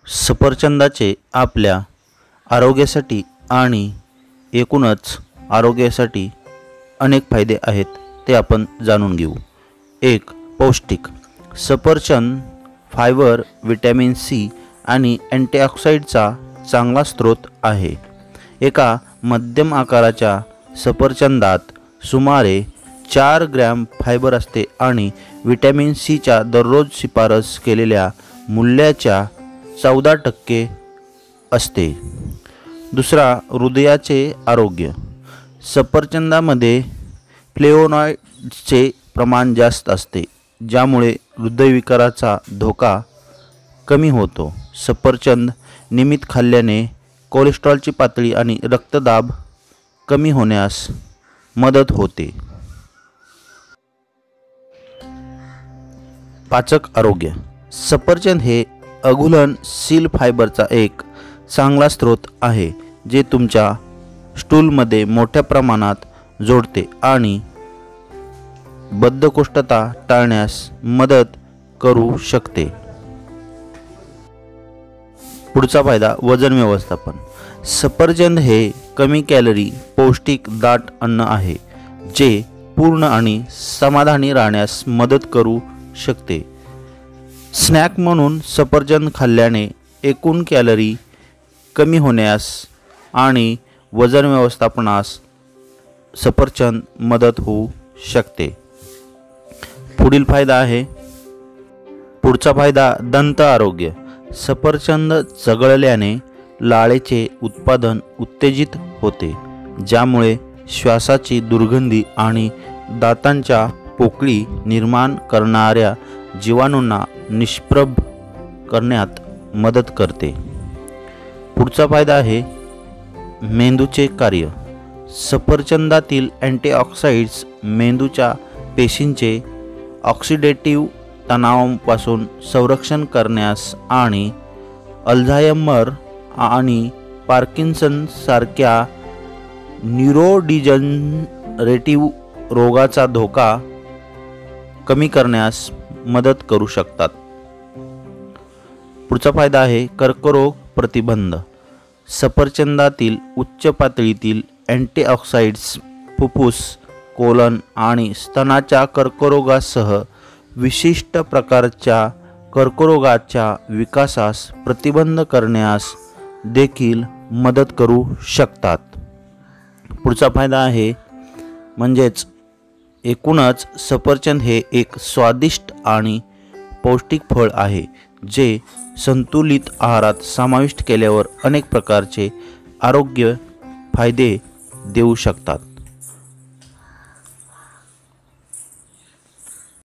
सफरचंदाचे आपल्या आरोग्यासाठी आणि एकूणच आरोग्यासाठी अनेक फायदे आहेत, ते आपण जाणून घेऊ। एक, पौष्टिक। सफरचंद फायबर, व्हिटॅमिन सी आणि अँटीऑक्सिडंटचा चांगला स्रोत आहे। एका मध्यम आकाराच्या सफरचंदात सुमारे 4 ग्रॅम फायबर असते आणि व्हिटॅमिन सीच्या दररोज शिफारस केलेल्या मूल्याच्या 14% असते। दुसरा, हृदयाचे आरोग्य। सफरचंदामध्ये फ्लेवोनॉइड्सचे प्रमाण जास्त असते, ज्यामुळे हृदयविकाराचा धोका कमी होतो। सफरचंद नियमित खाल्ल्याने कोलेस्टेरॉलची पातळी आणि रक्तदाब कमी होण्यास मदत होते। पाचक आरोग्य। सफरचंद हे अघुलनशील फायबरचा एक चांगला स्रोत आहे, जे तुमच्या स्टूलमध्ये मोठ्या प्रमाणात जोडते आणि बद्धकोष्ठता टाळण्यास मदत करू शकते। पुढचा फायदा, वजन व्यवस्थापन। सफरचंद हे कमी कॅलरी, पौष्टिक, दाट अन्न आहे, जे पूर्ण आणि समाधानी राहण्यास मदत करू शकते। स्नॅक म्हणून सफरचंद खाल्ल्याने एकूण कॅलरी कमी होण्यास आणि वजन व्यवस्थापनास सफरचंद मदत होऊ शकते। पुढील फायदा आहे, पुढचा फायदा, दंत आरोग्य। सफरचंद चघळल्याने लाळेचे उत्पादन उत्तेजित होते, ज्यामुळे श्वासाची दुर्गंधी आणि दातांच्या पोकळी निर्माण करणाऱ्या जीवाणूंना निष्प्रभ करण्यात मदत करते। पुढचा फायदा आहे, मेंदूचे कार्य। सफरचंदातील अँटीऑक्सिडंट्स मेंदूच्या पेशींचे ऑक्सिडेटिव्ह तणावापासून संरक्षण करण्यास आणि अल्झायमर आणि पार्किन्सन सारख्या न्यूरोडिजनरेटिव्ह रोगाचा धोका कमी करण्यास मदत करू शकतात। पुढचा फायदा आहे, कर्करोग प्रतिबंध। सफरचंदातील उच्च पातळीतील अँटीऑक्सिडंट्स फुफ्फुस, कोलन आणि स्तनाच्या कर्करोगासह विशिष्ट प्रकारच्या कर्करोगाच्या विकासास प्रतिबंध करण्यास देखील मदत करू शकतात। पुढचा फायदा आहे, म्हणजेच एकूणच सफरचंद हे एक स्वादिष्ट आणि पौष्टिक फळ आहे, जे संतुलित आहारात समाविष्ट केल्यावर अनेक प्रकारचे आरोग्य फायदे देऊ शकतात।